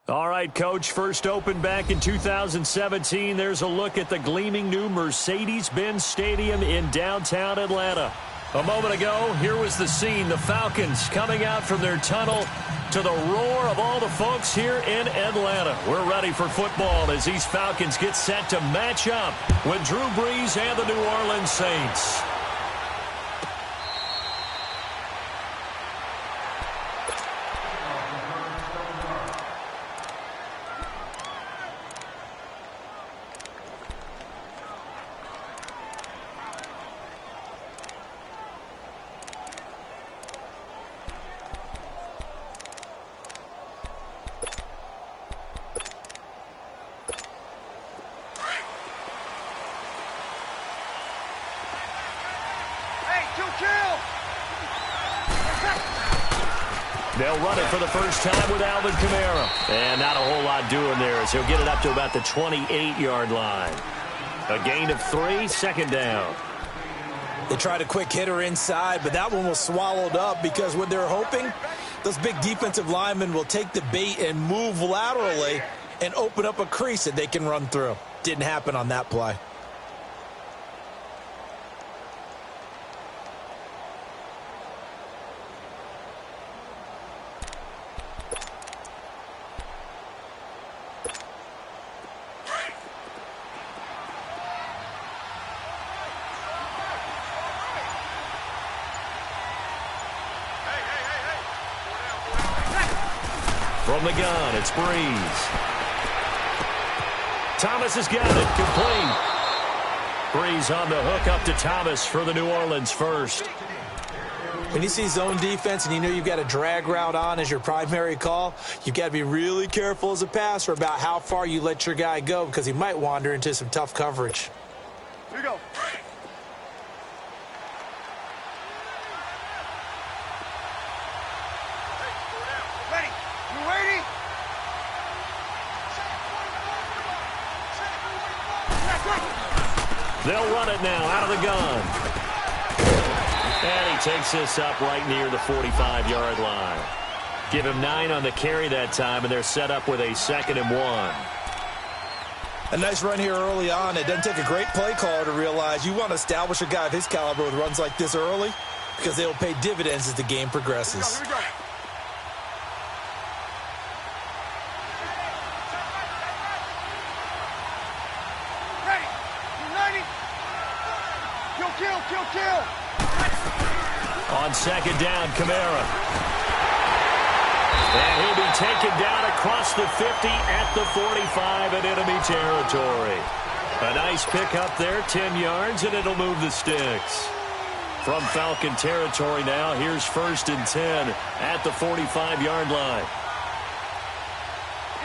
All right, Coach, first opened back in 2017. There's a look at the gleaming new Mercedes-Benz Stadium in downtown Atlanta. A moment ago, here was the scene. The Falcons coming out from their tunnel to the roar of all the folks here in Atlanta. We're ready for football as these Falcons get set to match up with Drew Brees and the New Orleans Saints. They'll run it for the first time with Alvin Kamara. And not a whole lot doing there as he'll get it up to about the 28-yard line. A gain of 3, second down. They tried a quick hitter inside, but that one was swallowed up because what they're hoping, those big defensive linemen will take the bait and move laterally and open up a crease that they can run through. Didn't happen on that play. From the gun, it's Brees. Thomas has got it, complete. Brees on the hook up to Thomas for the New Orleans first. When you see zone defense and you know you've got a drag route on as your primary call, you've got to be really careful as a passer about how far you let your guy go because he might wander into some tough coverage. Here we go. They'll run it now out of the gun. And he takes this up right near the 45-yard line. Give him 9 on the carry that time, and they're set up with a 2nd and 1. A nice run here early on. It doesn't take a great play caller to realize you want to establish a guy of his caliber with runs like this early because they will pay dividends as the game progresses. Here we go. Kill. On 2nd down, Kamara. And he'll be taken down across the 50 at the 45 in enemy territory. A nice pick up there, 10 yards, and it'll move the sticks. From Falcon territory now, here's 1st and 10 at the 45-yard line.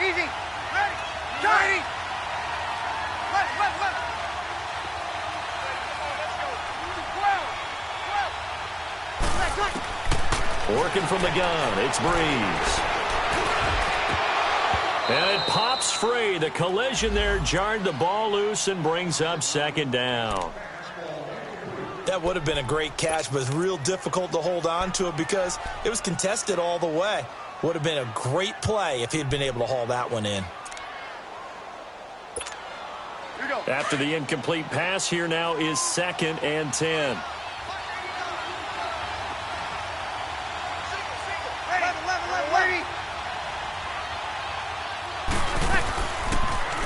Easy. Ready. Ready. Left. Working from the gun, it's Brees. And it pops free. The collision there jarred the ball loose and brings up 2nd down. That would have been a great catch, but it's real difficult to hold on to it because it was contested all the way. Would have been a great play if he'd been able to haul that one in. After the incomplete pass, here now is 2nd and 10.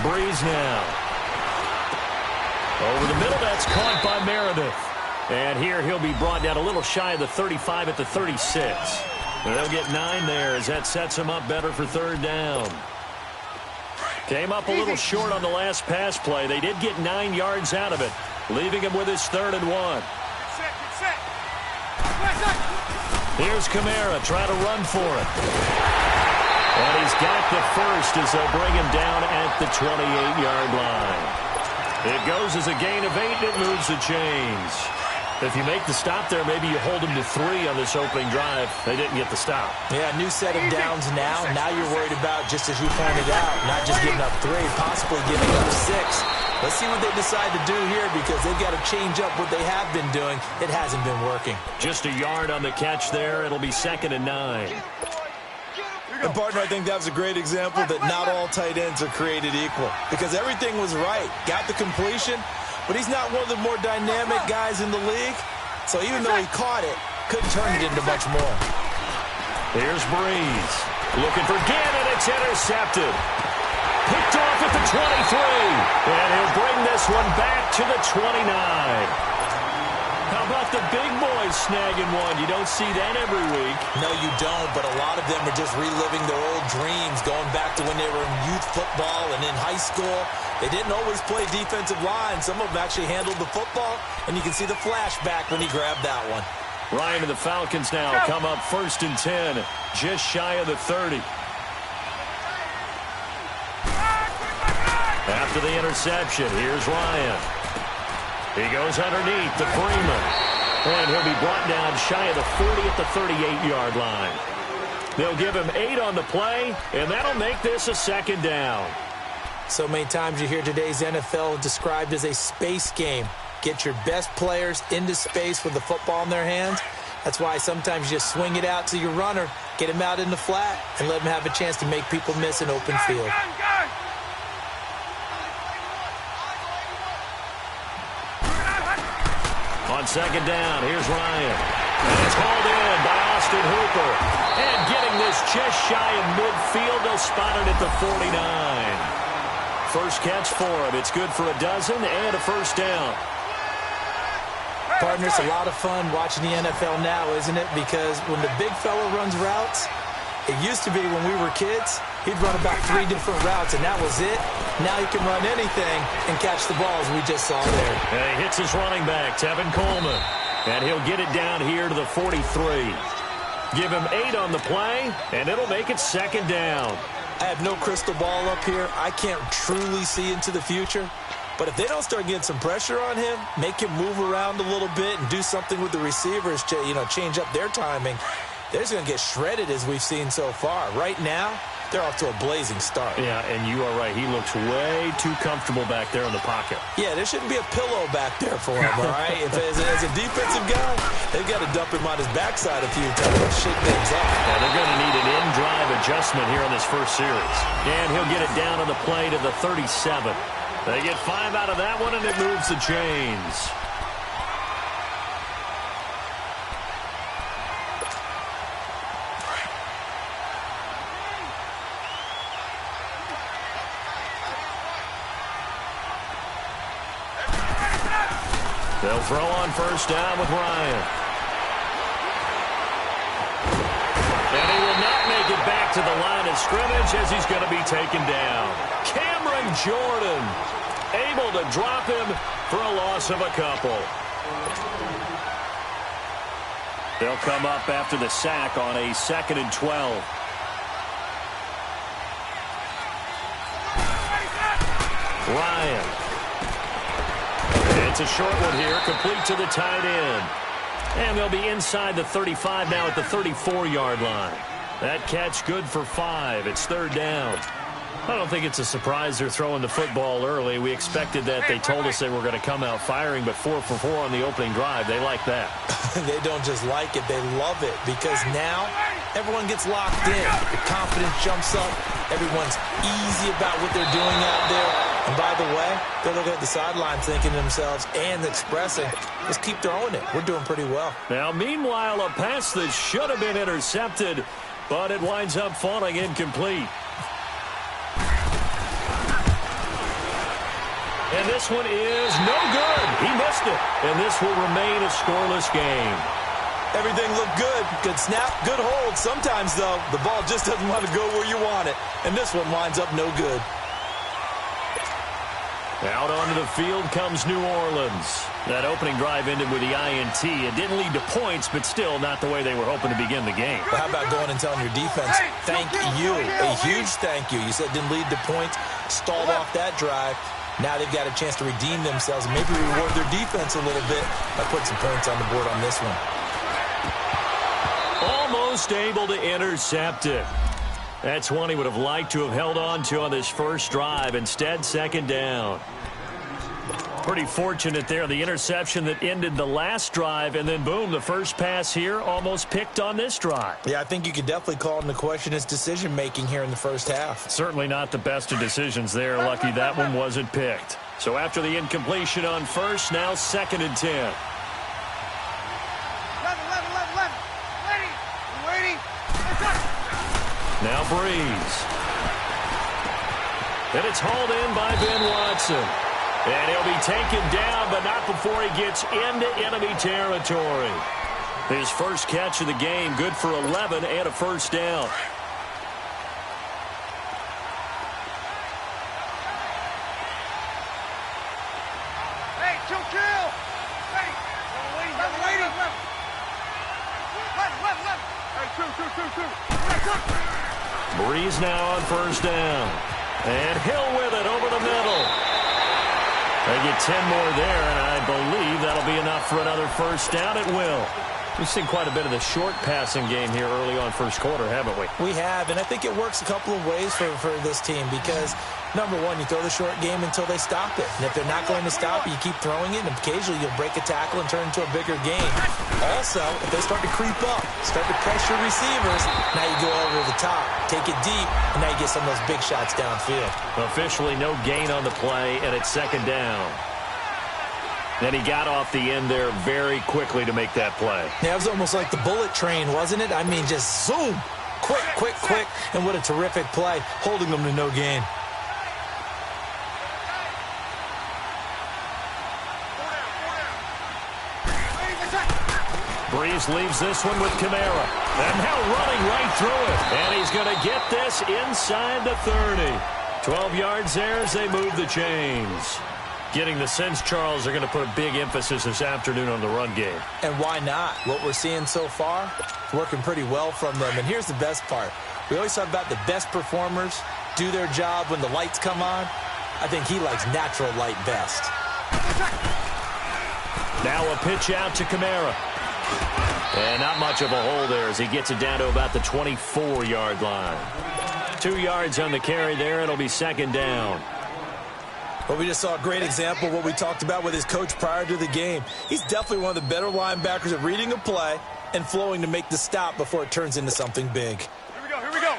Brees now. Over the middle, that's caught by Meredith. And here he'll be brought down a little shy of the 35 at the 36. And they'll get 9 there as that sets him up better for 3rd down. Came up a little short on the last pass play. They did get 9 yards out of it, leaving him with his 3rd and 1. Here's Kamara trying to run for it. And he's got the first as they'll bring him down at the 28-yard line. It goes as a gain of 8, and it moves the chains. If you make the stop there, maybe you hold them to 3 on this opening drive. They didn't get the stop. Yeah, new set of downs now. Now you're worried about, just as you pointed out, not just giving up 3, possibly giving up 6. Let's see what they decide to do here because they've got to change up what they have been doing. It hasn't been working. Just a yard on the catch there. It'll be 2nd and 9. And, partner, I think that was a great example that not all tight ends are created equal because everything was right. Got the completion, but he's not one of the more dynamic guys in the league. So even though he caught it, couldn't turn it into much more. Here's Breeze. Looking for Gannon. It's intercepted. Picked off at the 23. And he'll bring this one back to the 29. How about the big boys snagging one? You don't see that every week. No, you don't, but a lot of them are just reliving their old dreams, going back to when they were in youth football and in high school. They didn't always play defensive line. Some of them actually handled the football, and you can see the flashback when he grabbed that one. Ryan and the Falcons now come up 1st and 10, just shy of the 30. After the interception, here's Ryan. He goes underneath to Freeman. And he'll be brought down shy of the 40 at the 38-yard line. They'll give him 8 on the play, and that'll make this a 2nd down. So many times you hear today's NFL described as a space game. Get your best players into space with the football in their hands. That's why sometimes you just swing it out to your runner, get him out in the flat, and let him have a chance to make people miss an open field. On 2nd down, here's Ryan. And it's hauled in by Austin Hooper. And getting this just shy of midfield, they'll spot it at the 49. First catch for him. It's good for a dozen and a 1st down. Partner, it's a lot of fun watching the NFL now, isn't it? Because when the big fella runs routes, it used to be when we were kids, he'd run about 3 different routes, and that was it. Now he can run anything and catch the balls we just saw there. And he hits his running back, Tevin Coleman. And he'll get it down here to the 43. Give him 8 on the play, and it'll make it 2nd down. I have no crystal ball up here. I can't truly see into the future. But if they don't start getting some pressure on him, make him move around a little bit and do something with the receivers to, change up their timing, they're just going to get shredded as we've seen so far. Right now, they're off to a blazing start. Yeah, and you are right. He looks way too comfortable back there in the pocket. Yeah, there shouldn't be a pillow back there for him, all right? If as a defensive guy, they've got to dump him on his backside a few times and shake things up. Yeah, they're going to need an in-drive adjustment here on this first series. And he'll get it down on the play to the 37. They get 5 out of that one, and it moves the chains. They'll throw on 1st down with Ryan. And he will not make it back to the line of scrimmage as he's going to be taken down. Cameron Jordan able to drop him for a loss of a couple. They'll come up after the sack on a 2nd and 12. Ryan. It's a short one here, complete to the tight end. And they'll be inside the 35 now at the 34-yard line. That catch good for 5. It's 3rd down. I don't think it's a surprise they're throwing the football early. We expected that. They told us they were going to come out firing, but 4 for 4 on the opening drive. They like that. They don't just like it. They love it because now everyone gets locked in. The confidence jumps up. Everyone's easy about what they're doing out there. And by the way, they're looking at the sideline thinking to themselves and expressing, just keep throwing it. We're doing pretty well. Now, meanwhile, a pass that should have been intercepted, but it winds up falling incomplete. And this one is no good. He missed it. And this will remain a scoreless game. Everything looked good. Good snap, good hold. Sometimes, though, the ball just doesn't want to go where you want it. And this one winds up no good. Out onto the field comes New Orleans. That opening drive ended with the INT. It didn't lead to points, but still not the way they were hoping to begin the game. Well, how about going and telling your defense, thank you, a huge thank you. You said it didn't lead to points, stalled off that drive. Now they've got a chance to redeem themselves and maybe reward their defense a little bit by putting some points on the board on this one. Almost able to intercept it. That's one he would have liked to have held on to on this first drive. Instead, 2nd down. Pretty fortunate there. The interception that ended the last drive, and then, boom, the first pass here almost picked on this drive. Yeah, I think you could definitely call into question his decision-making here in the first half. Certainly not the best of decisions there. Lucky that one wasn't picked. So after the incompletion on first, now 2nd and 10. 11. Ready. Waiting. Now Breeze. And it's hauled in by Ben Watson. And he'll be taken down, but not before he gets into enemy territory. His first catch of the game, good for 11 and a first down. Hey, kill. Ready. Waiting. Left. Hey, two. Breeze now on first down. And Hill with it over the middle. They get 10 more there, and I believe that'll be enough for another first down. It will. We've seen quite a bit of the short passing game here early on first quarter, haven't we? We have, and I think it works a couple of ways for this team because, number one, you throw the short game until they stop it. And if they're not going to stop it, you keep throwing it, and occasionally you'll break a tackle and turn it into a bigger game. Also, if they start to creep up, start to pressure receivers, now you go over the top, take it deep, and now you get some of those big shots downfield. Officially no gain on the play, and it's 2nd down. Then he got off the end there very quickly to make that play. Yeah, it was almost like the bullet train, wasn't it? I mean, just zoom, quick, and what a terrific play, holding them to no gain. Breeze leaves this one with Kamara. And now running right through it. And he's going to get this inside the 30. 12 yards there as they move the chains. Getting the sense Charles are going to put a big emphasis this afternoon on the run game. And why not? What we're seeing so far, working pretty well from them. And here's the best part. We always talk about the best performers do their job when the lights come on. I think he likes natural light best. Now a pitch out to Kamara. And not much of a hole there as he gets it down to about the 24-yard line. 2 yards on the carry there. It'll be 2nd down. Well, we just saw a great example of what we talked about with his coach prior to the game. He's definitely one of the better linebackers at reading a play and flowing to make the stop before it turns into something big. Here we go.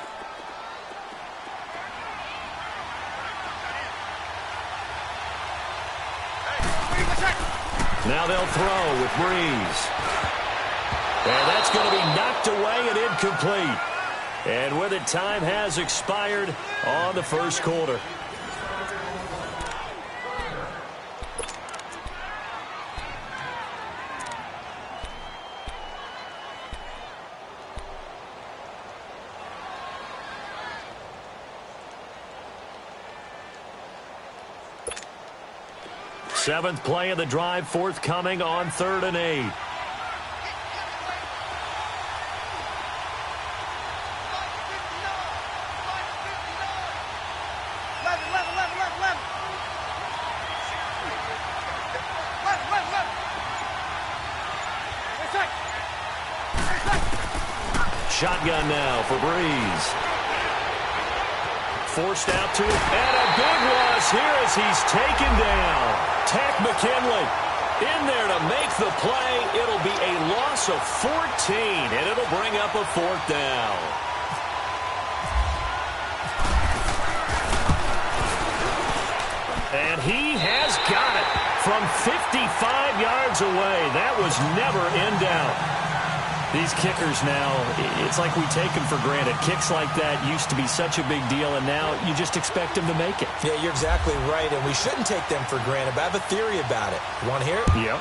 Now they'll throw with Breeze. And that's going to be knocked away and incomplete. And with it, time has expired on the first quarter. Seventh play of the drive forthcoming on 3rd and 8. Shotgun now for Breeze. Forced out to it, and a big loss here as he's taken down. Tack McKinley in there to make the play. It'll be a loss of 14, and it'll bring up a 4th down. And he has got it from 55 yards away. That was never in doubt. These kickers now, it's like we take them for granted. Kicks like that used to be such a big deal, and now you just expect them to make it. Yeah, you're exactly right, and we shouldn't take them for granted, but I have a theory about it. You want to hear it? Yep.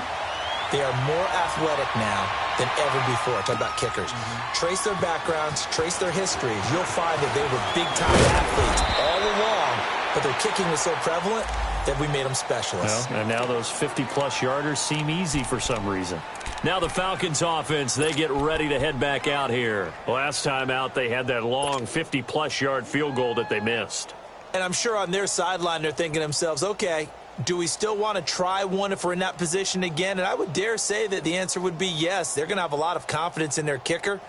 They are more athletic now than ever before. Talk about kickers. Trace their backgrounds, trace their histories. You'll find that they were big-time athletes all along, but their kicking was so prevalent that we made them specialists. Well, and now those 50-plus yarders seem easy for some reason. Now the Falcons offense, they get ready to head back out here. Last time out, they had that long 50-plus yard field goal that they missed. And I'm sure on their sideline, they're thinking to themselves, okay, do we still want to try one if we're in that position again? And I would dare say that the answer would be yes. They're going to have a lot of confidence in their kicker.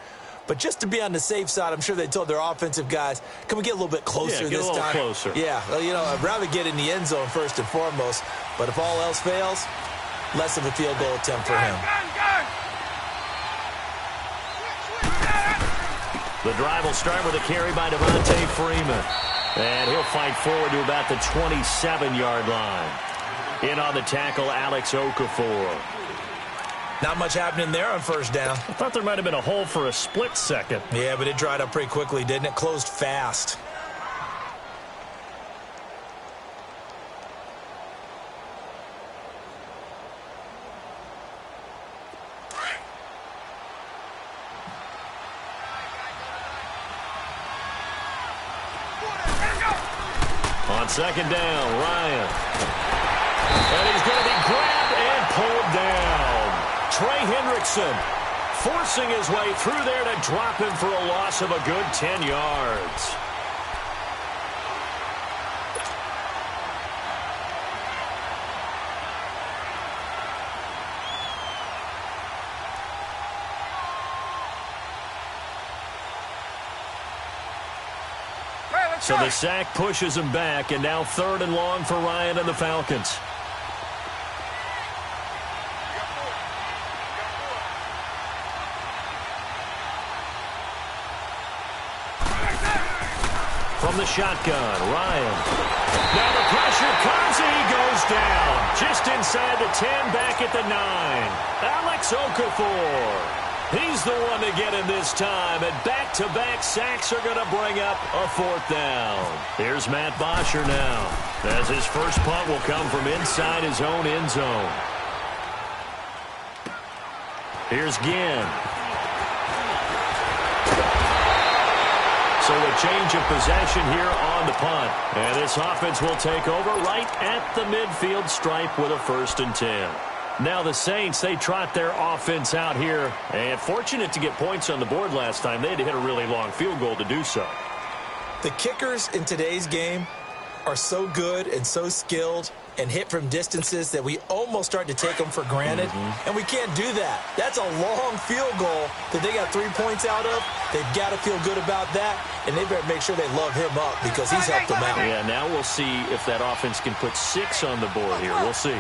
But just to be on the safe side, I'm sure they told their offensive guys, can we get a little bit closer this time? Closer. Yeah, well, you know, I'd rather get in the end zone first and foremost. But if all else fails, less of a field goal attempt for him. The drive will start with a carry by Devontae Freeman. And he'll fight forward to about the 27-yard line. In on the tackle, Alex Okafor. Not much happening there on first down. I thought there might have been a hole for a split second. Yeah, but it dried up pretty quickly, didn't it? Closed fast. On second down, Ryan. And he's going to be grabbed and pulled down. Trey Hendrickson forcing his way through there to drop him for a loss of a good 10 yards. So the sack pushes him back, and now 3rd and long for Ryan and the Falcons. From the shotgun, Ryan. Now the pressure comes, and he goes down. Just inside the 10, back at the 9. Alex Okafor. He's the one to get him this time, and back-to-back sacks are going to bring up a 4th down. Here's Matt Bosher now, as his first punt will come from inside his own end zone. Here's Ginn. So a change of possession here on the punt. And this offense will take over right at the midfield stripe with a 1st and 10. Now the Saints, they trot their offense out here. And fortunate to get points on the board last time. They had to hit a really long field goal to do so. The kickers in today's game are so good and so skilled and hit from distances that we almost start to take them for granted. And we can't do that. That's a long field goal that they got 3 points out of. They've got to feel good about that, and they better make sure they love him up because he's helped them out. Yeah, now we'll see if that offense can put 6 on the board here. We'll see.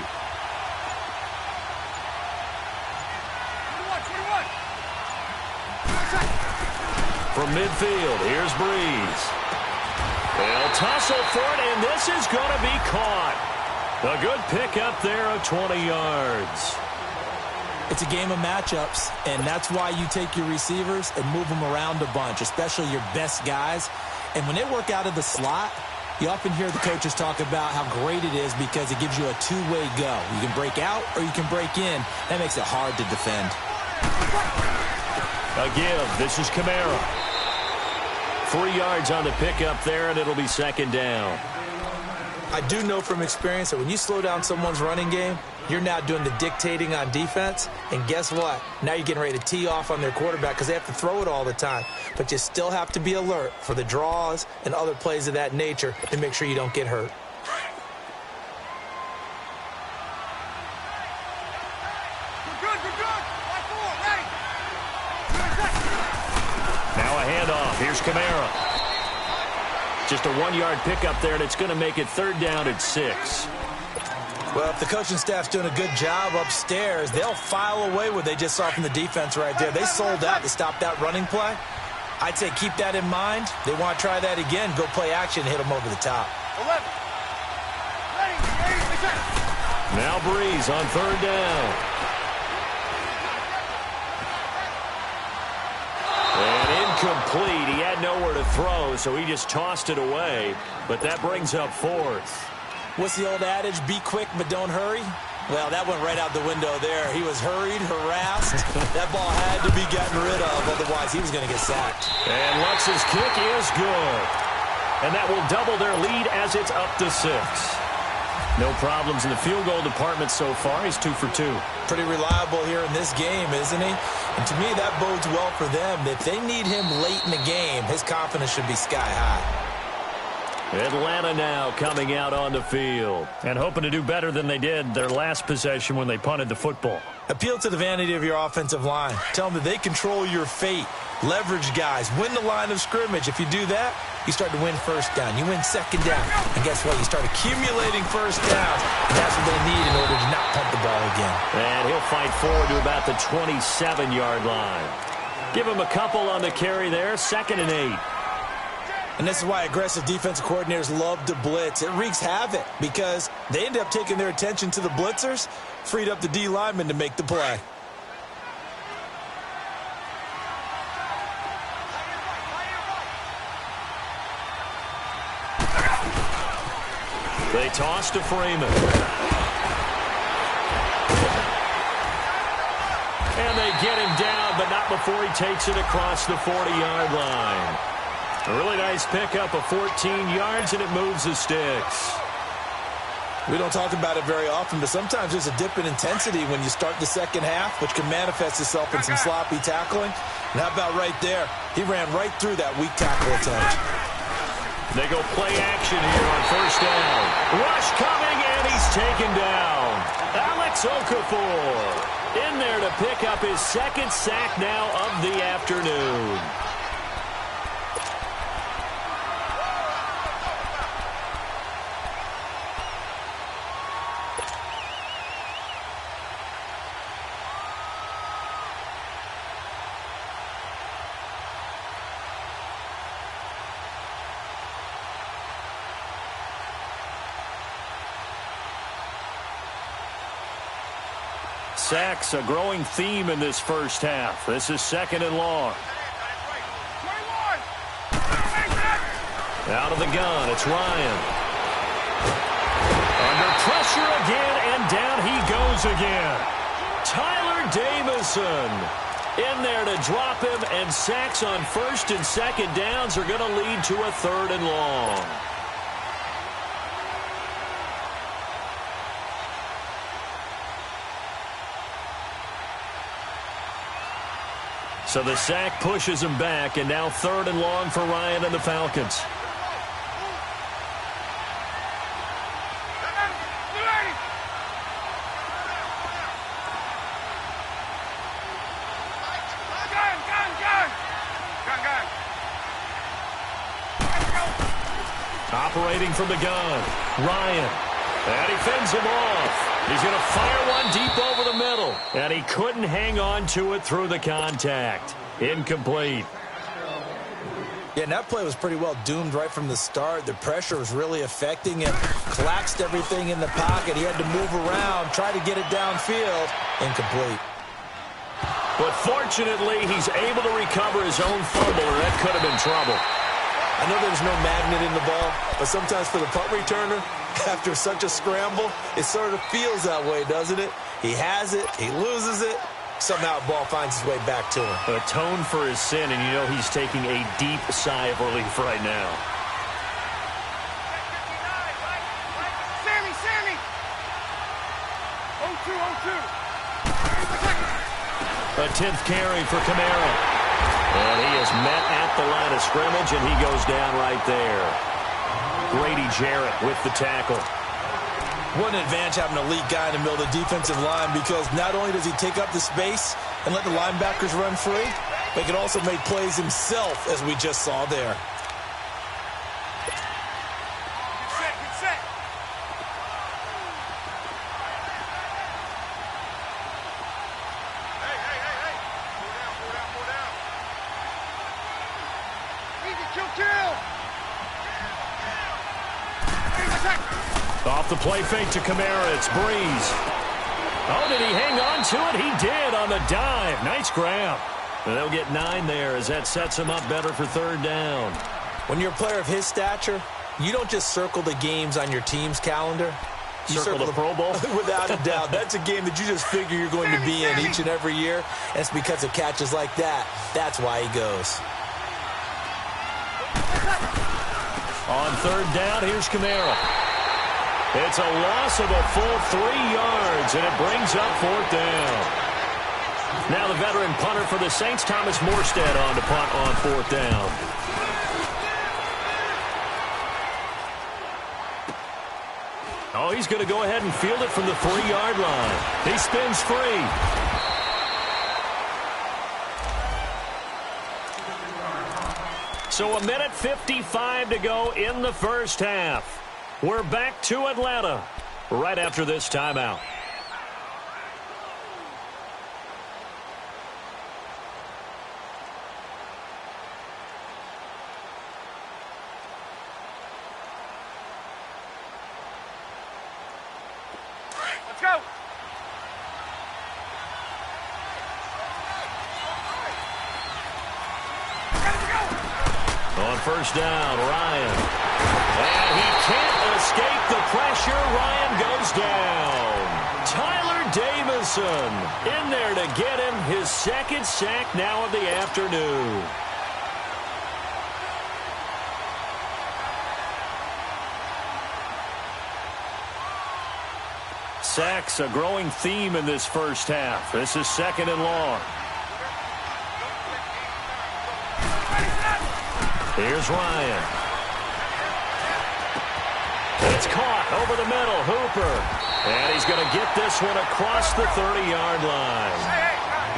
From midfield, here's Breeze. They'll tussle for it, and this is going to be caught. A good pickup there of 20 yards. It's a game of matchups, and that's why you take your receivers and move them around a bunch, especially your best guys. And when they work out of the slot, you often hear the coaches talk about how great it is because it gives you a two-way go. You can break out or you can break in. That makes it hard to defend. A give. This is Kamara. 3 yards on the pickup there, and it'll be 2nd down. I do know from experience that when you slow down someone's running game, you're now doing the dictating on defense. And guess what? Now you're getting ready to tee off on their quarterback because they have to throw it all the time. But you still have to be alert for the draws and other plays of that nature to make sure you don't get hurt. Now a handoff. Here's Kamara. Just a 1-yard pickup there, and it's going to make it 3rd down at 6. Well, if the coaching staff's doing a good job upstairs, they'll file away what they just saw from the defense right there. They sold out to stop that running play. I'd say keep that in mind. They want to try that again. Go play action, hit them over the top. 11. Now Breeze on 3rd down. And incomplete. He had nowhere to throw, so he just tossed it away. But that brings up 4th. What's the old adage? Be quick, but don't hurry. Well, that went right out the window there. He was hurried, harassed. That ball had to be gotten rid of, otherwise he was going to get sacked. And Lux's kick is good. And that will double their lead as it's up to 6. No problems in the field goal department so far. He's 2 for 2. Pretty reliable here in this game, isn't he? And to me, that bodes well for them. If they need him late in the game, his confidence should be sky high. Atlanta now coming out on the field and hoping to do better than they did their last possession when they punted the football. Appeal to the vanity of your offensive line. Tell them that they control your fate. Leverage guys. Win the line of scrimmage. If you do that, you start to win first down. You win second down. And guess what? You start accumulating first downs. And that's what they need in order to not punt the ball again. And he'll fight forward to about the 27-yard line. Give him a couple on the carry there. 2nd and 8. And this is why aggressive defensive coordinators love to blitz. It wreaks havoc because they end up taking their attention to the blitzers, freed up the D lineman to make the play. They toss to Freeman. And they get him down, but not before he takes it across the 40-yard line. A really nice pickup of 14 yards, and it moves the sticks. We don't talk about it very often, but sometimes there's a dip in intensity when you start the second half, which can manifest itself in some sloppy tackling. And how about right there? He ran right through that weak tackle attempt. They go play action here on 1st down. Rush coming, and he's taken down. Alex Okafor in there to pick up his 2nd sack now of the afternoon. Sacks, a growing theme in this first half. This is 2nd and long. Out of the gun, it's Ryan. Under pressure again, and down he goes again. Tyler Davison in there to drop him, and sacks on 1st and 2nd downs are going to lead to a 3rd and long. So the sack pushes him back, and now 3rd and long for Ryan and the Falcons. Operating from the gun, Ryan. And he fends him off. He's going to fire one deep over the middle. And he couldn't hang on to it through the contact. Incomplete. Yeah, and that play was pretty well doomed right from the start. The pressure was really affecting him. Collapsed everything in the pocket. He had to move around, try to get it downfield. Incomplete. But fortunately, he's able to recover his own fumble, or that could have been trouble. I know there's no magnet in the ball, but sometimes for the punt returner, after such a scramble, it sort of feels that way, doesn't it? He has it, he loses it, somehow the ball finds its way back to him. Atone for his sin, and you know he's taking a deep sigh of relief right now. Sammy! 0-2. A 10th carry for Kamara. And he is met at the line of scrimmage, and he goes down right there. Grady Jarrett with the tackle. What an advantage having an elite guy in the middle of the defensive line, because not only does he take up the space and let the linebackers run free, but he can also make plays himself, as we just saw there. Get set. Hey. Pull down. Easy, kill. Off the play fake to Kamara, it's Breeze. Oh, did he hang on to it? He did on the dive. Nice grab. And they'll get 9 there as that sets him up better for 3rd down. When you're a player of his stature, you don't just circle the games on your team's calendar. You circle the Pro Bowl? Without a doubt. That's a game that you just figure you're going to be in each and every year. And it's because of catches like that. That's why he goes. On 3rd down, here's Kamara. It's a loss of a full 3 yards, and it brings up 4th down. Now the veteran punter for the Saints, Thomas Morstead, on to punt on 4th down. Oh, he's going to go ahead and field it from the 3-yard line. He spins free. So 1:55 to go in the first half. We're back to Atlanta right after this timeout. Let's go. On first down, Ryan. And he can't escape the pressure. Ryan goes down. Tyler Davison in there to get him his second sack now of the afternoon. Sacks a growing theme in this first half. This is 2nd and long. Here's Ryan. It's caught over the middle. Hooper. And he's going to get this one across the 30-yard line.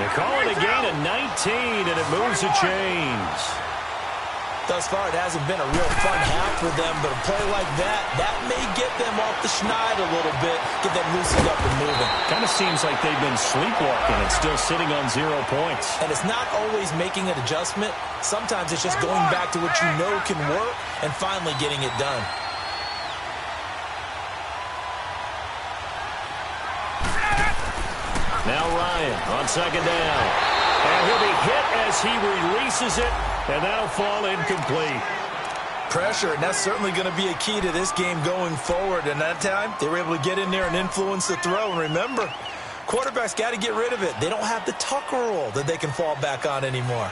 They call it a gain of 19, and it moves the chains. Thus far, it hasn't been a real fun half for them, but a play like that may get them off the schneid a little bit, get them loosened up and moving. Kind of seems like they've been sleepwalking and still sitting on 0 points. And it's not always making an adjustment. Sometimes it's just going back to what you know can work and finally getting it done. Now Ryan on 2nd down. And he'll be hit as he releases it, and that'll fall incomplete. Pressure, and that's certainly going to be a key to this game going forward. And that time, they were able to get in there and influence the throw. And remember, quarterbacks got to get rid of it. They don't have the Tucker rule that they can fall back on anymore.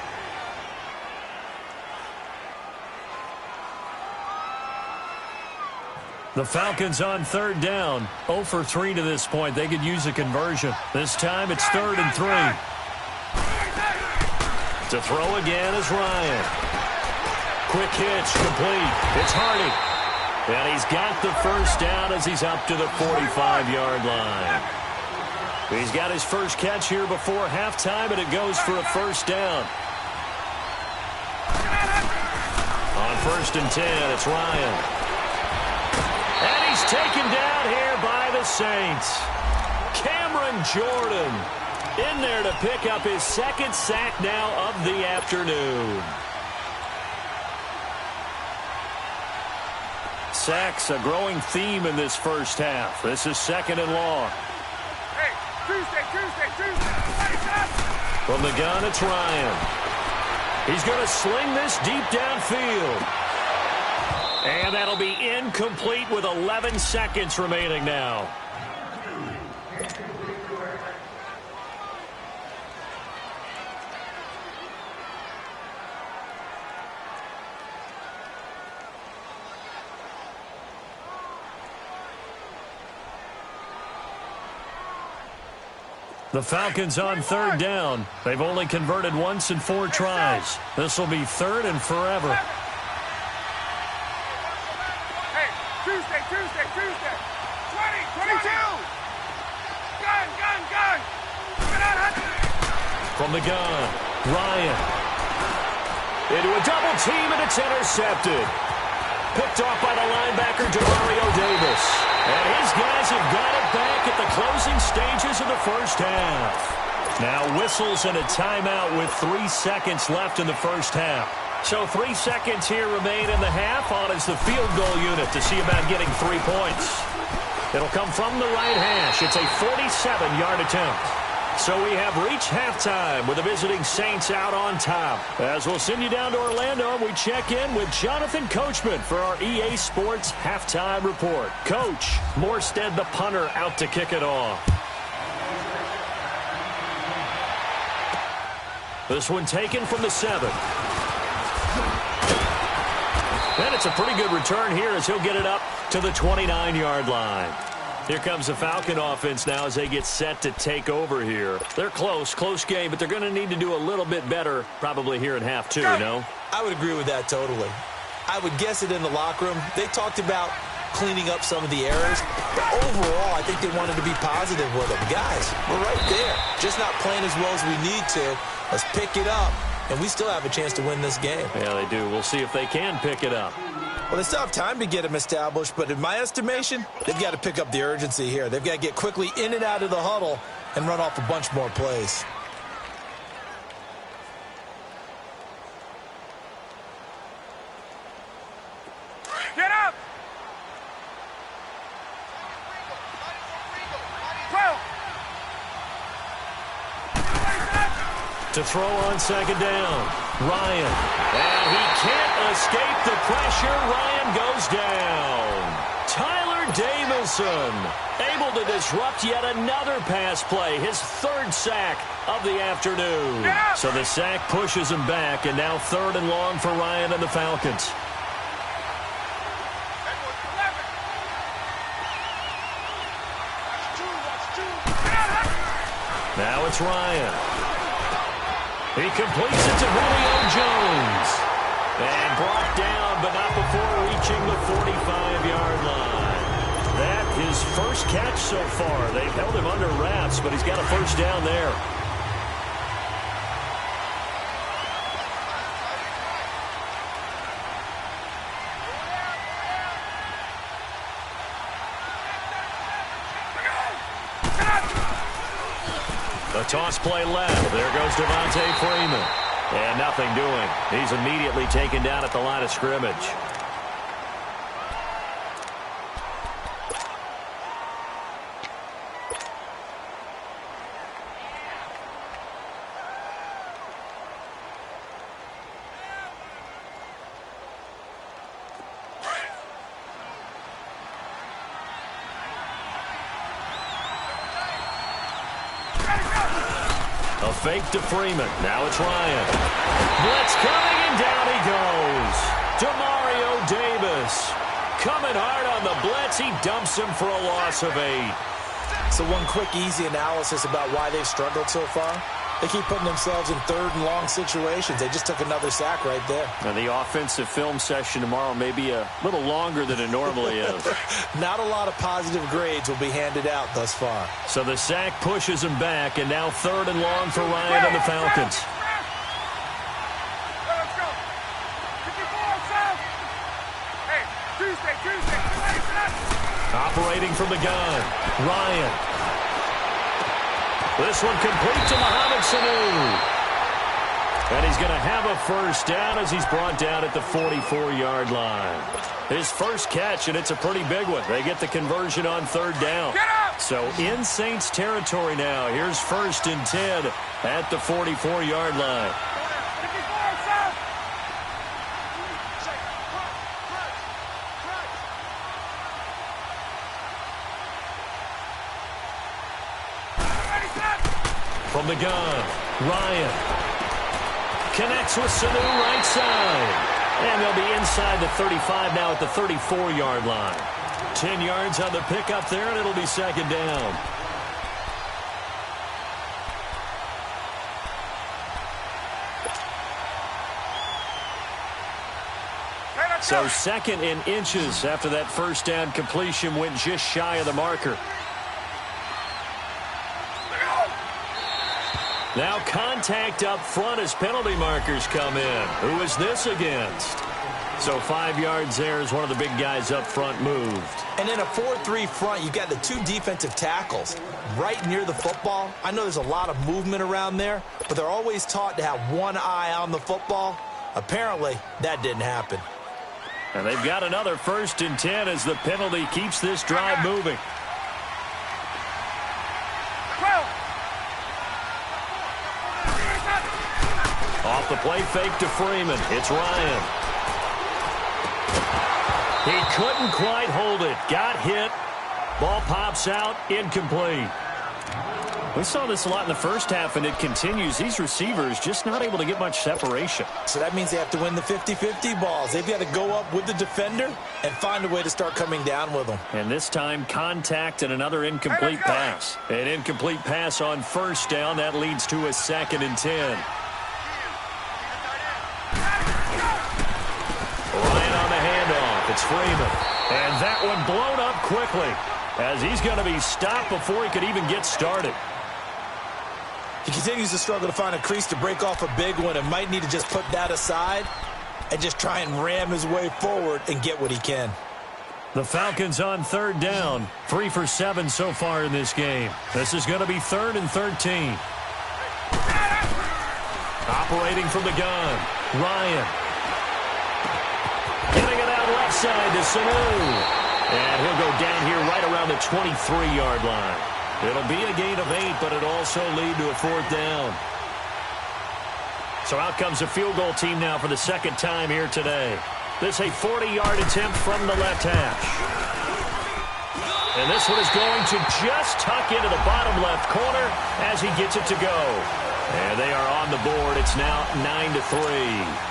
The Falcons on 3rd down. 0 for 3 to this point. They could use a conversion. This time it's 3rd and 3. To throw again is Ryan. Quick hitch, complete. It's Hardy. And he's got the first down as he's up to the 45-yard line. He's got his first catch here before halftime, and it goes for a first down. On 1st and 10, it's Ryan. And he's taken down here by the Saints. Cameron Jordan in there to pick up his 2nd sack now of the afternoon. Sacks a growing theme in this first half. This is 2nd and long. Hey, Tuesday. From the gun, it's Ryan. He's going to sling this deep downfield. And that'll be incomplete with 11 seconds remaining now. The Falcons on 3rd down. They've only converted once in 4 tries. This will be 3rd and forever. Hey, Tuesday. 20, 22. Gun. From the gun, Ryan. Into a double team, and it's intercepted. Picked off by the linebacker, Demario Davis. And his guys have got it back at the closing stages of the first half. Now whistles and a timeout with 3 seconds left in the first half. So 3 seconds here remain in the half. On is the field goal unit to see about getting 3 points. It'll come from the right hash. It's a 47-yard attempt. So we have reached halftime with the visiting Saints out on top. As we'll send you down to Orlando, we check in with Jonathan Coachman for our EA Sports Halftime Report. Coach, Morstead the punter out to kick it off. This one taken from the 7. And it's a pretty good return here as he'll get it up to the 29-yard line. Here comes the Falcon offense now as they get set to take over here. They're close game, but they're going to need to do a little bit better probably here in half 2, you know? I would agree with that totally. I would guess it in the locker room. They talked about cleaning up some of the errors. But overall, I think they wanted to be positive with them. Guys, we're right there. Just not playing as well as we need to. Let's pick it up, and we still have a chance to win this game. Yeah, they do. We'll see if they can pick it up. Well, they still have time to get them established, but in my estimation, they've got to pick up the urgency here. They've got to get quickly in and out of the huddle and run off a bunch more plays. Get up! 12! To throw on second down, Ryan. And he can't escape the pressure. Ryan goes down. Tyler Davison able to disrupt yet another pass play. His third sack of the afternoon. So the sack pushes him back, and now 3rd and long for Ryan and the Falcons. Now it's Ryan. He completes it to Julio Jones. And brought down, but not before reaching the 45-yard line. That his first catch so far. They've held him under wraps, but he's got a first down there. The toss play left. There goes Devontae Freeman. And nothing doing. He's immediately taken down at the line of scrimmage. A fake to Freeman. Now it's Ryan. Blitz coming, and down he goes. Demario Davis coming hard on the blitz. He dumps him for a loss of 8. So one quick, easy analysis about why they've struggled so far. They keep putting themselves in 3rd and long situations. They just took another sack right there. Now the offensive film session tomorrow may be a little longer than it normally is. Not a lot of positive grades will be handed out thus far. So the sack pushes him back, and now 3rd and long for Ryan and the Falcons. Let's go. 54 south. Hey, Tuesday. Operating from the gun, Ryan. This one complete to Mohamed Sanu. And he's going to have a first down as he's brought down at the 44-yard line. His first catch, and it's a pretty big one. They get the conversion on 3rd down. So in Saints territory now. Here's 1st and 10 at the 44-yard line. 54 south. From the gun, Ryan connects with Sanu right side. And they'll be inside the 35 now at the 34-yard line. 10 yards on the pickup there, and it'll be 2nd down. So 2nd and inches after that first down completion went just shy of the marker. Now contact up front as penalty markers come in. Who is this against? So 5 yards there as one of the big guys up front moved. And in a 4-3 front, you've got the 2 defensive tackles right near the football. I know there's a lot of movement around there, but they're always taught to have one eye on the football. Apparently, that didn't happen. And they've got another 1st and 10 as the penalty keeps this drive moving. 12. Off the play fake to Freeman. It's Ryan. He couldn't quite hold it. Got hit. Ball pops out. Incomplete. We saw this a lot in the first half, and it continues. These receivers just not able to get much separation. So that means they have to win the 50-50 balls. They've got to go up with the defender and find a way to start coming down with them. And this time, contact and another incomplete pass. An incomplete pass on 1st down. That leads to a 2nd and 10. Ryan on the handoff. It's Freeman. And that one blown up quickly as he's going to be stopped before he could even get started. He continues to struggle to find a crease to break off a big one and might need to just put that aside and just try and ram his way forward and get what he can. The Falcons on third down. 3 for 7 so far in this game. This is going to be 3rd and 13. Operating from the gun, Ryan. Getting it out left side to Sanu. And he'll go down here right around the 23-yard line. It'll be a gain of 8, but it'll also lead to a 4th down. So out comes a field goal team now for the second time here today. This a 40-yard attempt from the left hash. And this one is going to just tuck into the bottom left corner as he gets it to go. And they are on the board. It's now 9-3.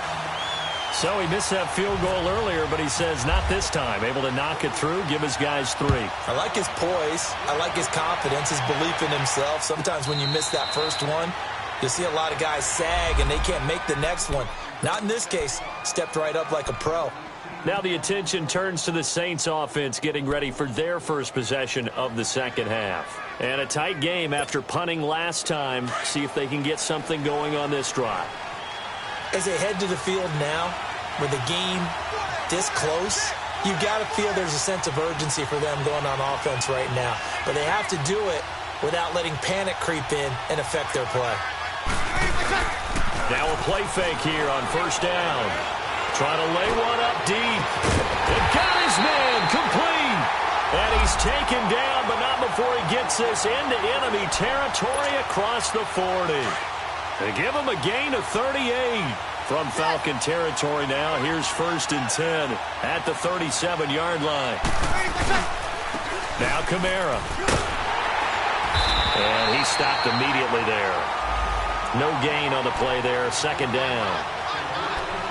So he missed that field goal earlier, but he says not this time. Able to knock it through, give his guys 3. I like his poise. I like his confidence, his belief in himself. Sometimes when you miss that first one, you'll see a lot of guys sag and they can't make the next one. Not in this case. Stepped right up like a pro. Now the attention turns to the Saints offense getting ready for their first possession of the second half. And a tight game after punting last time. See if they can get something going on this drive. As they head to the field now, with the game this close, you've got to feel there's a sense of urgency for them going on offense right now. But they have to do it without letting panic creep in and affect their play. Now a play fake here on first down. Trying to lay one up deep. It got his man complete. And he's taken down, but not before he gets this into enemy territory across the 40. They give him a gain of 38 from Falcon territory now. Here's 1st and 10 at the 37-yard line. Now Kamara. And he stopped immediately there. No gain on the play there. 2nd down.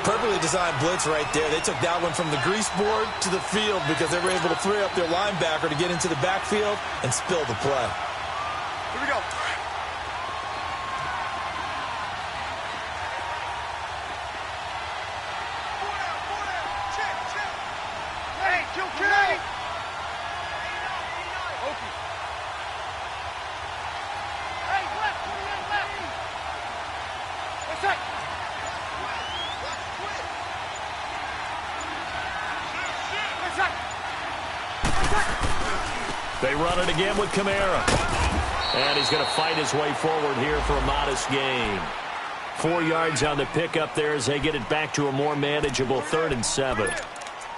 Perfectly designed blitz right there. They took that one from the grease board to the field because they were able to free up their linebacker to get into the backfield and spill the play. Here we go. Hey, kill. Okay. Hey, left. What's that? They run it again with Kamara. And he's going to fight his way forward here for a modest gain. 4 yards on the pickup there as they get it back to a more manageable 3rd and 7.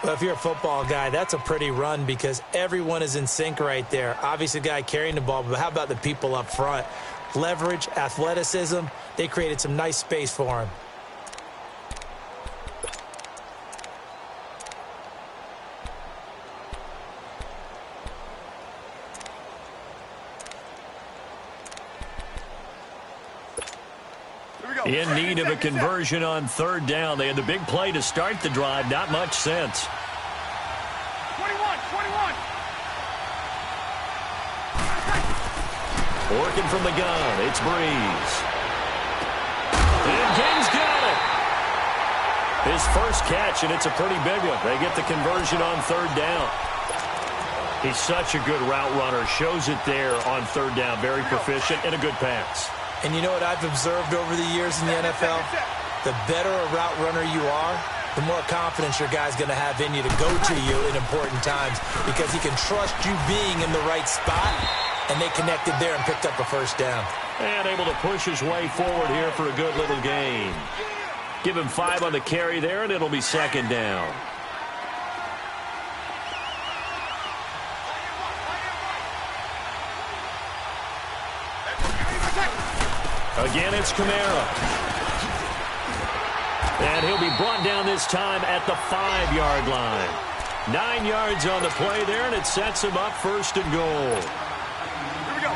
Well, if you're a football guy, that's a pretty run because everyone is in sync right there. Obviously, the guy carrying the ball, but how about the people up front? Leverage, athleticism, they created some nice space for him. In need of a conversion on 3rd down. They had the big play to start the drive. Not much sense. 21. Working from the gun. It's Breeze. And King's got it. His first catch, and it's a pretty big one. They get the conversion on 3rd down. He's such a good route runner. Shows it there on 3rd down. Very proficient and a good pass. And you know what I've observed over the years in the NFL? The better a route runner you are, the more confidence your guy's going to have in you to go to you in important times because he can trust you being in the right spot, and they connected there and picked up a 1st down. And able to push his way forward here for a good little gain. Give him 5 on the carry there, and it'll be 2nd down. Again, it's Kamara. And he'll be brought down this time at the 5-yard line. 9 yards on the play there, and it sets him up 1st and goal.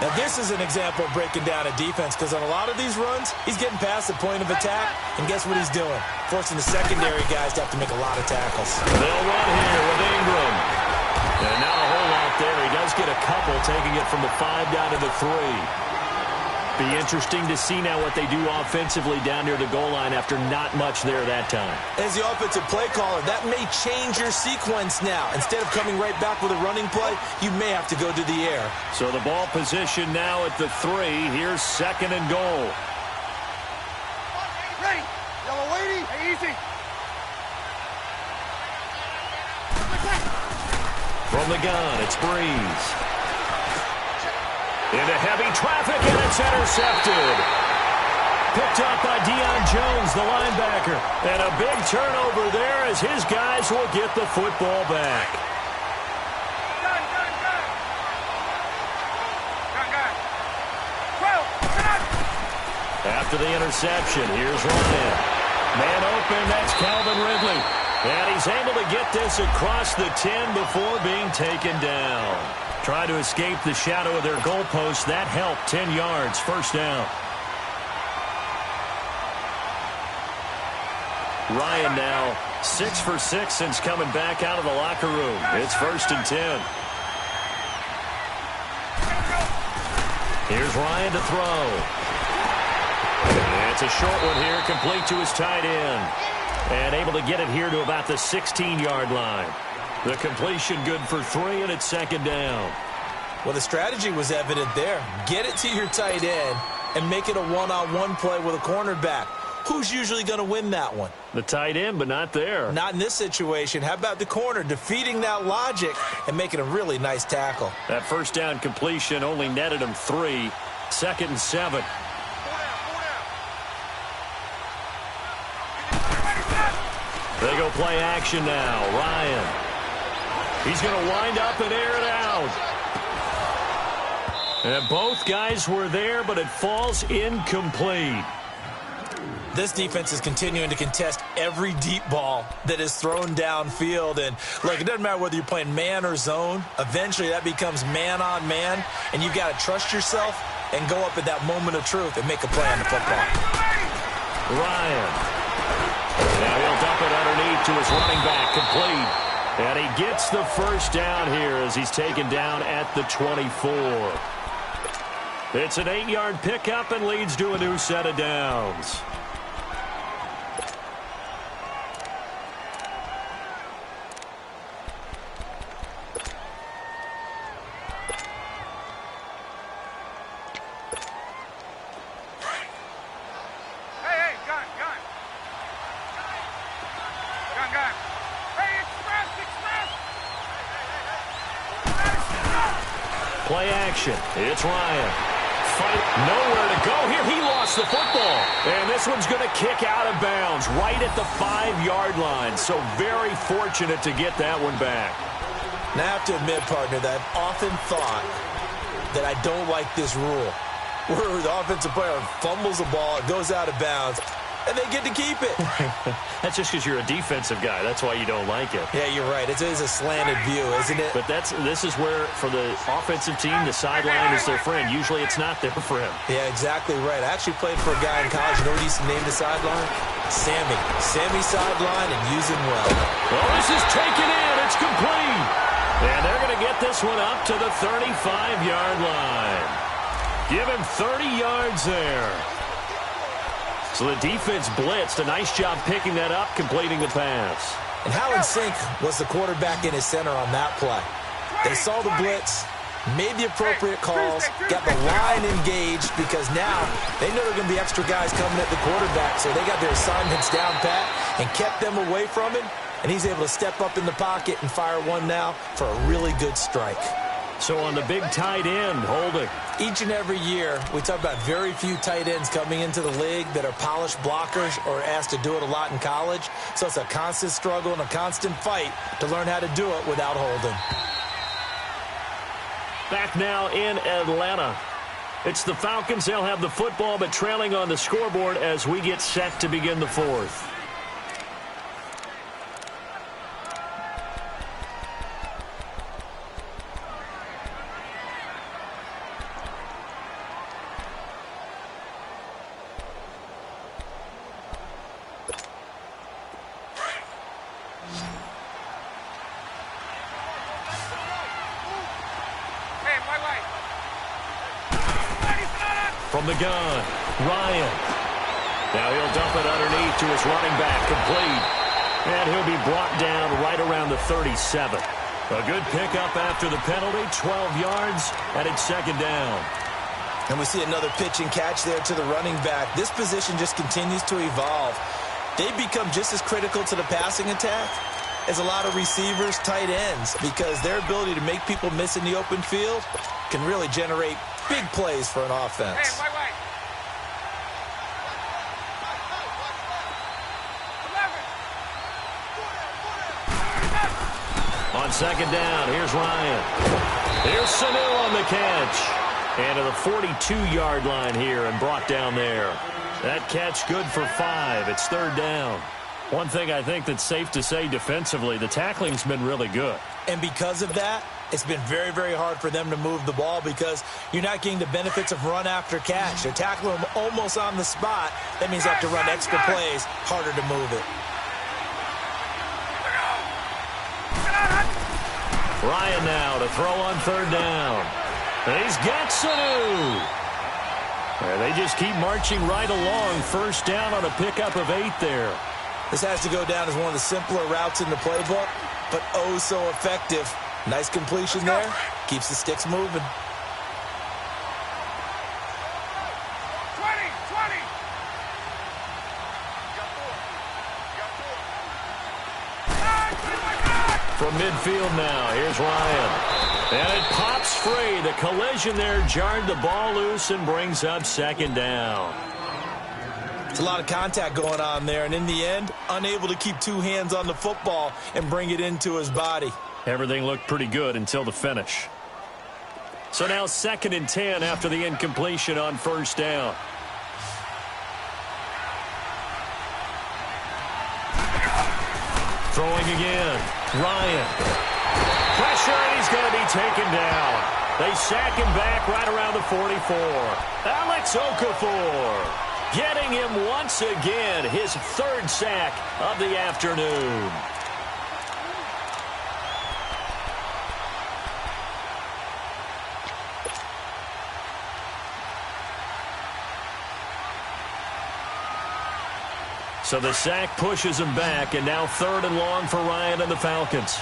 Now, this is an example of breaking down a defense because on a lot of these runs, he's getting past the point of attack, and guess what he's doing? Forcing the secondary guys to have to make a lot of tackles. They'll run here with Ingram. And not a whole lot there. He does get a couple, taking it from the 5 down to the 3. Be interesting to see now what they do offensively down near the goal line after not much there that time. As the offensive play caller, that may change your sequence now. Instead of coming right back with a running play, you may have to go to the air. So the ball position now at the 3. Here's 2nd and goal. Ready. Yellow lady. Hey, easy. From the gun, it's Breeze. Into heavy traffic, and it's intercepted. Picked up by Deion Jones, the linebacker. And a big turnover there as his guys will get the football back. Gun. Gun. After the interception, here's Ryan. Man open, that's Calvin Ridley. And he's able to get this across the 10 before being taken down. Trying to escape the shadow of their goalpost. That helped. 10 yards, 1st down. Ryan now 6 for 6 since coming back out of the locker room. It's 1st and 10. Here's Ryan to throw. And it's a short one here, complete to his tight end. And able to get it here to about the 16-yard line. The completion good for 3, and it's 2nd down. Well, the strategy was evident there. Get it to your tight end and make it a one-on-one play with a cornerback. Who's usually going to win that one? The tight end, but not there. Not in this situation. How about the corner defeating that logic and making a really nice tackle? That 1st down completion only netted him 3. 2nd and 7. They go play action now. Ryan. He's going to wind up and air it out. And both guys were there, but it falls incomplete. This defense is continuing to contest every deep ball that is thrown downfield. And, look, it doesn't matter whether you're playing man or zone. Eventually, that becomes man on man. And you've got to trust yourself and go up at that moment of truth and make a play on the football. Ryan. Now he'll dump it underneath to his running back, complete. And he gets the 1st down here as he's taken down at the 24. It's an 8-yard pickup and leads to a new set of downs. Play action. It's Ryan. Fight. Nowhere to go here. He lost the football. And this one's going to kick out of bounds right at the 5-yard line. So very fortunate to get that one back. Now, I have to admit, partner, that I've often thought that I don't like this rule. Where the offensive player fumbles the ball, it goes out of bounds, and they get to keep it. That's just because you're a defensive guy. That's why you don't like it. Yeah, you're right. It is a slanted view, isn't it? But this is where, for the offensive team, the sideline is their friend. Usually it's not there for him. Yeah, exactly right. I actually played for a guy in college. You know what he used to name the sideline? Sammy. Sammy sideline, and use him well. Well, this is taken in. It's complete. And they're going to get this one up to the 35-yard line. Give him 30 yards there. So the defense blitzed. A nice job picking that up, completing the pass. And how in sync was the quarterback in his center on that play? They saw the blitz, made the appropriate calls, got the line engaged, because now they know there are going to be extra guys coming at the quarterback, so they got their assignments down pat and kept them away from him, and he's able to step up in the pocket and fire one now for a really good strike. So on the big tight end, holding. Each and every year, we talk about very few tight ends coming into the league that are polished blockers or asked to do it a lot in college. So it's a constant struggle and a constant fight to learn how to do it without holding. Back now in Atlanta. It's the Falcons. They'll have the football, but trailing on the scoreboard as we get set to begin the 4th. From the gun, Ryan. Now he'll dump it underneath to his running back, complete. And he'll be brought down right around the 37. A good pickup after the penalty, 12 yards, and it's second down. And we see another pitch and catch there to the running back. This position just continues to evolve. They become just as critical to the passing attack as a lot of receivers, tight ends, because their ability to make people miss in the open field can really generate big plays for an offense. Hey, wait. On second down, here's Ryan. Here's Sanu on the catch. And to the 42-yard line here and brought down there. That catch good for 5. It's third down. One thing I think that's safe to say defensively, the tackling's been really good. And because of that, it's been very, very hard for them to move the ball because you're not getting the benefits of run after catch. They're tackling them almost on the spot. That means they have to run extra plays, harder to move it. Ryan now to throw on third down. And he's got Sanu. And they just keep marching right along. First down on a pickup of 8 there. This has to go down as one of the simpler routes in the playbook, but oh so effective. Nice completion there. Keeps the sticks moving. 20. From midfield now, here's Ryan. And it pops free. The collision there jarred the ball loose and brings up second down. It's a lot of contact going on there, and in the end, unable to keep 2 hands on the football and bring it into his body. Everything looked pretty good until the finish. So now 2nd and 10 after the incompletion on first down. Throwing again. Ryan. Pressure, and he's going to be taken down. They sack him back right around the 44. Alex Okafor getting him once again, his 3rd sack of the afternoon. So the sack pushes him back, and now 3rd and long for Ryan and the Falcons.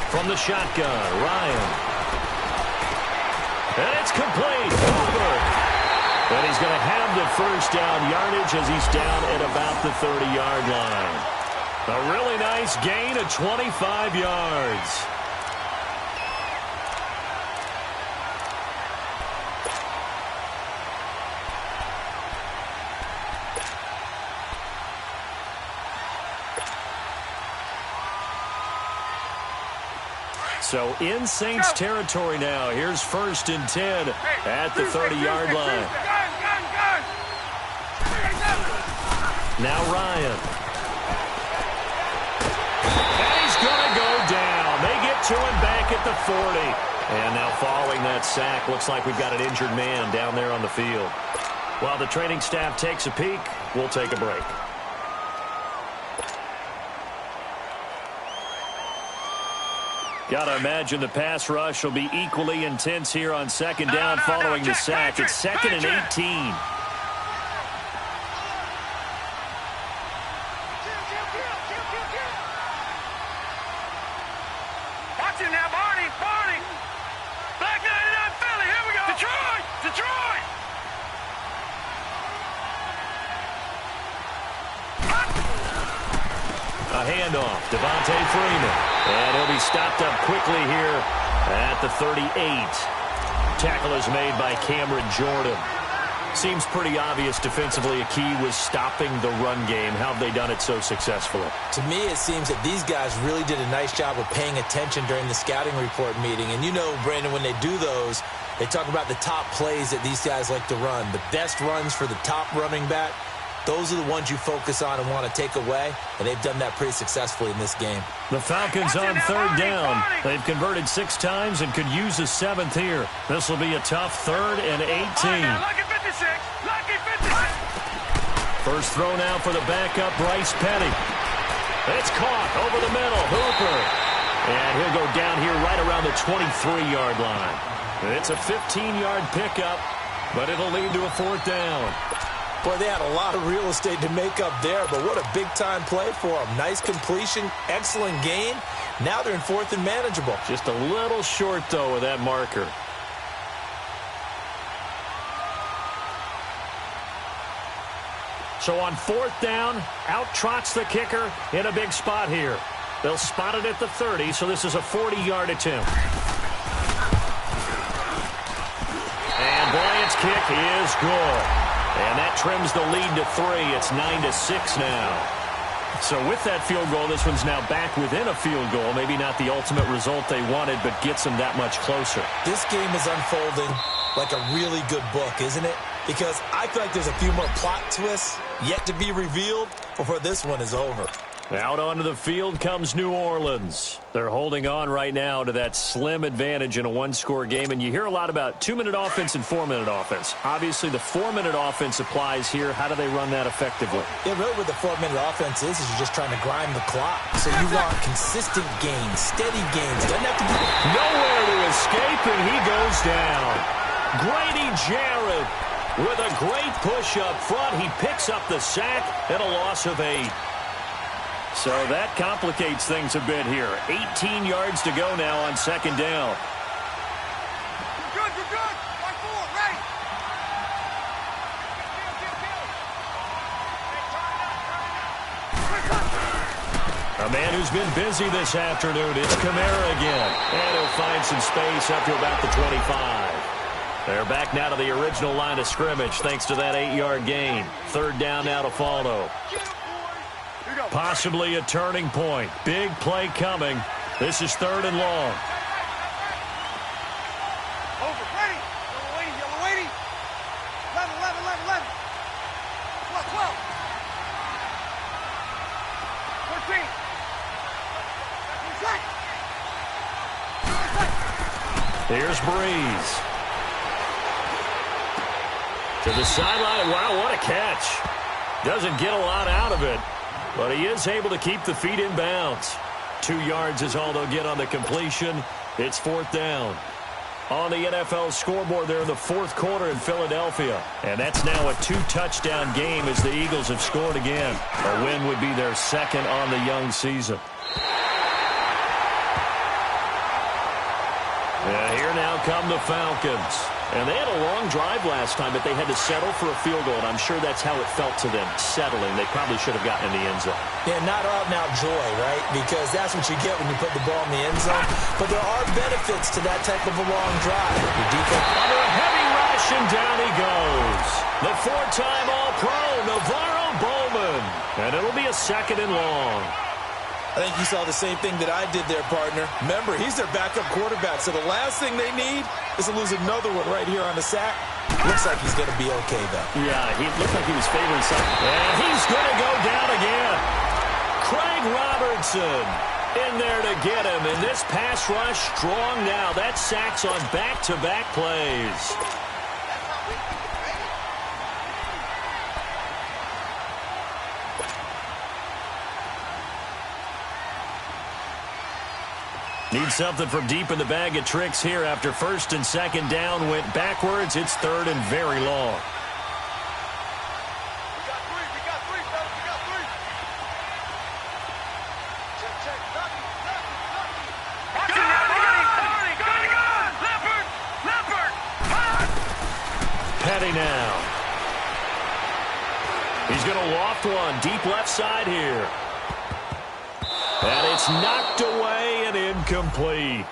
From the shotgun, Ryan. And it's complete. Cooper. And he's going to have the first down yardage as he's down at about the 30-yard line. A really nice gain of 25 yards. So in Saints territory now. Here's 1st and 10 at the 30-yard line. Now Ryan. And he's going to go down. They get to him back at the 40. And now following that sack, looks like we've got an injured man down there on the field. While the training staff takes a peek, we'll take a break. Got to imagine the pass rush will be equally intense here on second down following the sack. It's 2nd and 18. Watch it now, Barney. Black 99 Philly, here we go. Detroit. A handoff, Devontae Freeman. And he'll be stopped up quickly here at the 38. Tackle is made by Cameron Jordan. Seems pretty obvious defensively a key was stopping the run game. How have they done it so successfully? To me, it seems that these guys really did a nice job of paying attention during the scouting report meeting. And you know, Brandon, when they do those, they talk about the top plays that these guys like to run. The best runs for the top running back. Those are the ones you focus on and want to take away, and they've done that pretty successfully in this game. The Falcons on third down. They've converted 6 times and could use a 7th here. This will be a tough 3rd and 18. Lucky 56. Lucky 56. First throw now for the backup, Bryce Petty. It's caught over the middle. Hooper. And he'll go down here right around the 23-yard line. It's a 15-yard pickup, but it'll lead to a 4th down. Boy, they had a lot of real estate to make up there, but what a big-time play for them. Nice completion, excellent gain. Now they're in 4th and manageable. Just a little short, though, with that marker. So on 4th down, out trots the kicker in a big spot here. They'll spot it at the 30, so this is a 40-yard attempt. And Bryant's kick is good. And that trims the lead to 3. It's 9-6 now. So with that field goal, this one's now back within a field goal. Maybe not the ultimate result they wanted, but gets them that much closer. This game is unfolding like a really good book, isn't it? Because I feel like there's a few more plot twists yet to be revealed before this one is over. Out onto the field comes New Orleans. They're holding on right now to that slim advantage in a one-score game, and you hear a lot about 2-minute offense and 4-minute offense. Obviously, the 4-minute offense applies here. How do they run that effectively? Yeah, really what the 4-minute offense is you're just trying to grind the clock. So you want consistent gains, steady gains. Doesn't have to be nowhere to escape, and he goes down. Grady Jarrett with a great push up front. He picks up the sack and a loss of 8. So that complicates things a bit here. 18 yards to go now on 2nd down. You're good, you're good. Right forward, right. A man who's been busy this afternoon. It's Kamara again. And he'll find some space up to about the 25. They're back now to the original line of scrimmage thanks to that 8-yard gain. 3rd down now to follow. Possibly a turning point. Big play coming. This is 3rd and long. Over, ready. Yellow lady, yellow lady. 11, 11, 11, 11. 12, 12. 14. Here's Breeze. To the sideline. Wow, what a catch. Doesn't get a lot out of it, but he is able to keep the feet in bounds. 2 yards is all they'll get on the completion. It's 4th down. On the NFL scoreboard, they're in the 4th quarter in Philadelphia. And that's now a 2-touchdown game as the Eagles have scored again. A win would be their 2nd on the young season. And here now come the Falcons. And they had a long drive last time, but they had to settle for a field goal, and I'm sure that's how it felt to them, settling. They probably should have gotten in the end zone. Yeah, not out-and-out joy, right? Because that's what you get when you put the ball in the end zone. But there are benefits to that type of a long drive. Your defense under a heavy rush, and down he goes. The 4-time All-Pro, Navarro Bowman. And it'll be a 2nd and long. I think you saw the same thing that I did there, partner. Remember, he's their backup quarterback, so the last thing they need is to lose another one right here on the sack. Looks like he's going to be okay, though. Yeah, he looked like he was favoring something. And he's going to go down again. Craig Robertson in there to get him. And this pass rush strong now. That sack's on back-to-back plays. Need something from deep in the bag of tricks here after 1st and 2nd down went backwards. It's 3rd and very long. We got three, fellas, we got three. Check, check, Lucky. Watch it now, Barney, gun, Leopard, Petty now. He's going to loft one deep left side here. And it's knocked away and incomplete.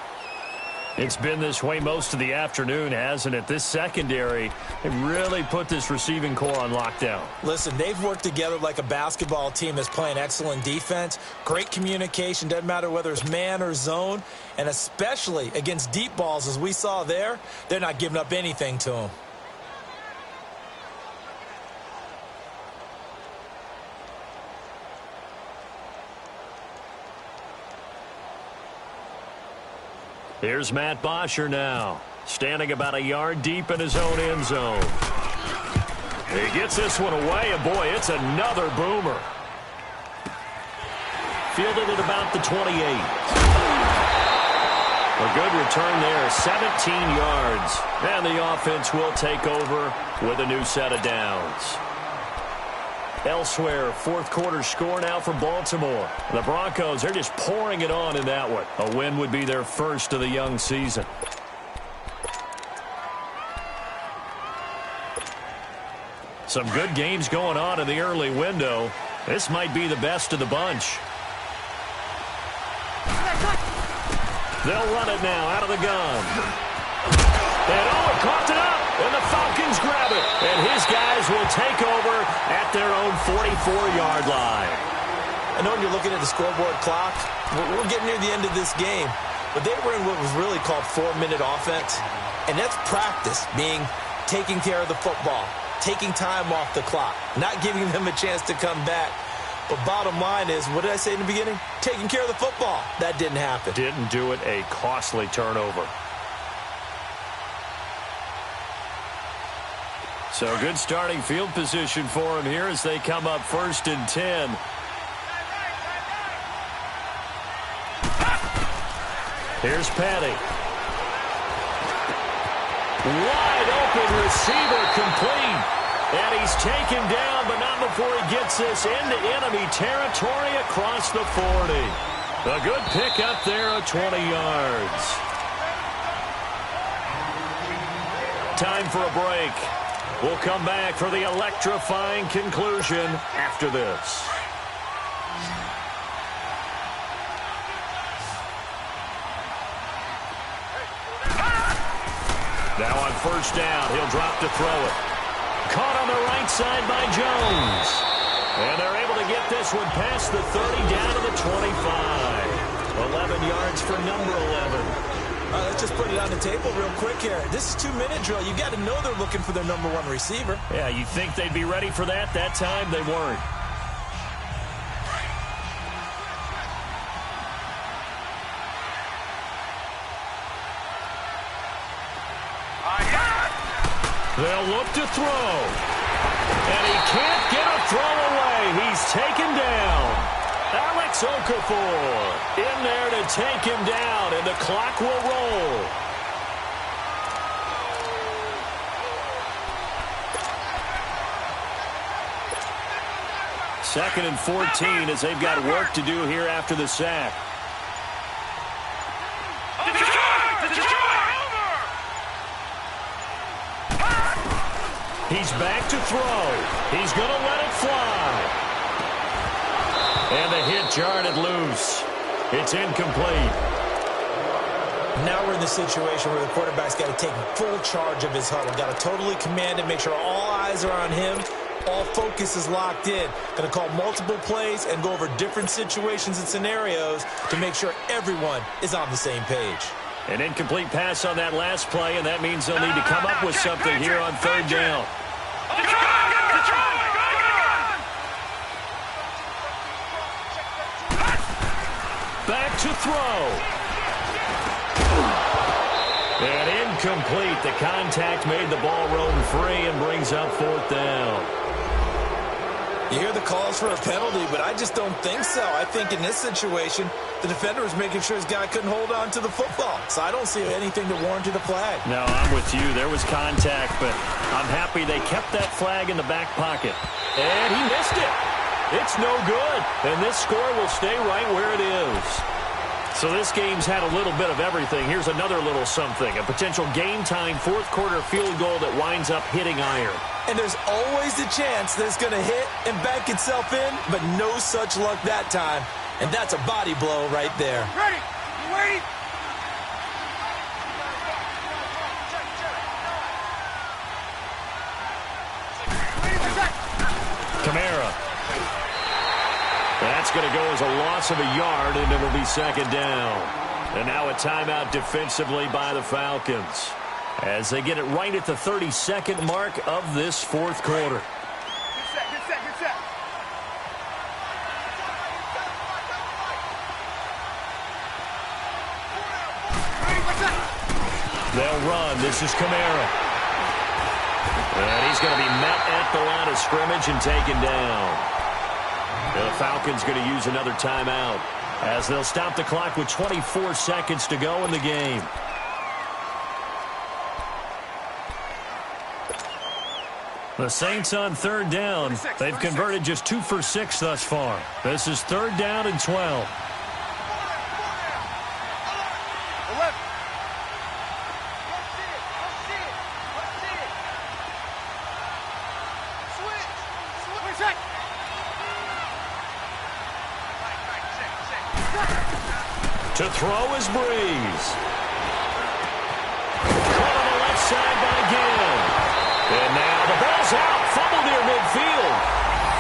It's been this way most of the afternoon, hasn't it? This secondary, they really put this receiving core on lockdown. Listen, they've worked together like a basketball team that's playing excellent defense. Great communication, doesn't matter whether it's man or zone. And especially against deep balls, as we saw there, they're not giving up anything to them. Here's Matt Bosher now, standing about a yard deep in his own end zone. He gets this one away, and boy, it's another boomer. Fielded at about the 28. A good return there, 17 yards. And the offense will take over with a new set of downs. Elsewhere, fourth quarter score now for Baltimore. The Broncos, they're just pouring it on in that one. A win would be their first of the young season. Some good games going on in the early window. This might be the best of the bunch. They'll run it now out of the gun. And caught it up, and the Falcons grab it. And his guys will take over at their own 44-yard line. I know when you're looking at the scoreboard clock, we're getting near the end of this game, but they were in what was really called 4-minute offense, and that's practice, being taking care of the football, taking time off the clock, not giving them a chance to come back. But bottom line is, what did I say in the beginning? Taking care of the football. That didn't happen. Didn't do it, a costly turnover. So good starting field position for him here as they come up 1st and 10. Here's Petty. Wide open receiver complete. And he's taken down, but not before he gets this into enemy territory across the 40. A good pick up there at 20 yards. Time for a break. We'll come back for the electrifying conclusion after this. Now on 1st down, he'll drop to throw it. Caught on the right side by Jones. And they're able to get this one past the 30 down to the 25. 11 yards for number 11. Let's just put it on the table real quick here. This is 2-minute drill. You got to know they're looking for their number 1 receiver. Yeah, you think they'd be ready for that? That time they weren't. They'll look to throw. And he can't get a throw away. He's taken down. Alex Okafor in there to take him down, and the clock will roll. Second and 14 as they've got work to do here after the sack. He's back to throw. He's going to let it fly. And the hit jarred it loose. It's incomplete. Now we're in the situation where the quarterback's got to take full charge of his huddle. Got to totally command it, make sure all eyes are on him. All focus is locked in. Going to call multiple plays and go over different situations and scenarios to make sure everyone is on the same page. An incomplete pass on that last play, and that means they'll need to come up with something here on 3rd down. Back to throw. And incomplete. The contact made the ball roam free and brings up 4th down. You hear the calls for a penalty, but I just don't think so. I think in this situation, the defender was making sure his guy couldn't hold on to the football. So I don't see anything to warrant a flag. No, I'm with you. There was contact, but I'm happy they kept that flag in the back pocket. And he missed it. It's no good. And this score will stay right where it is. So this game's had a little bit of everything. Here's another little something. A potential game-time 4th quarter field goal that winds up hitting iron. And there's always a chance that it's going to hit and bank itself in, but no such luck that time. And that's a body blow right there. Ready? You waiting? Kamara. That's going to go as a loss of a yard, and it'll be 2nd down. And now a timeout defensively by the Falcons as they get it right at the 32nd mark of this 4th quarter. Get set. They'll run. This is Kamara. And he's going to be met at the line of scrimmage and taken down. And the Falcons going to use another timeout. as they'll stop the clock with 24 seconds to go in the game. The Saints on third down. They've converted just 2 for 6 thus far. This is 3rd down and 12. To throw is Breeze. Caught on the left side by Gill. And now the ball's out. Fumble near midfield.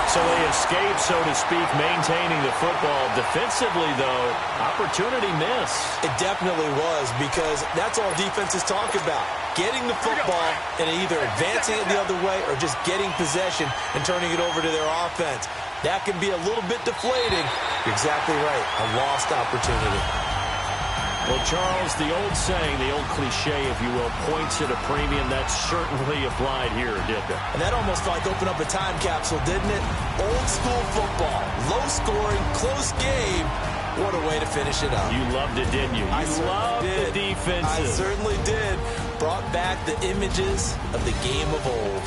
So they escape, so to speak, maintaining the football. Defensively, though, opportunity miss. It definitely was, because that's all defenses talk about. Getting the football and either advancing it the other way or just getting possession and turning it over to their offense. That can be a little bit deflating. You're exactly right. A lost opportunity. Well, Charles, the old saying, the old cliche, if you will, points at a premium. That certainly applied here, didn't it? And that almost felt like opened up a time capsule, didn't it? Old school football. Low scoring, close game. What a way to finish it up. You loved it, didn't you? You loved the defense. I certainly did. Brought back the images of the game of old.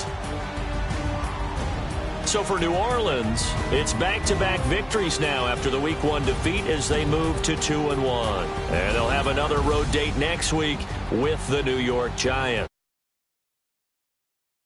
So for New Orleans, it's back-to-back victories now after the Week 1 defeat as they move to 2-1. And they'll have another road date next week with the New York Giants.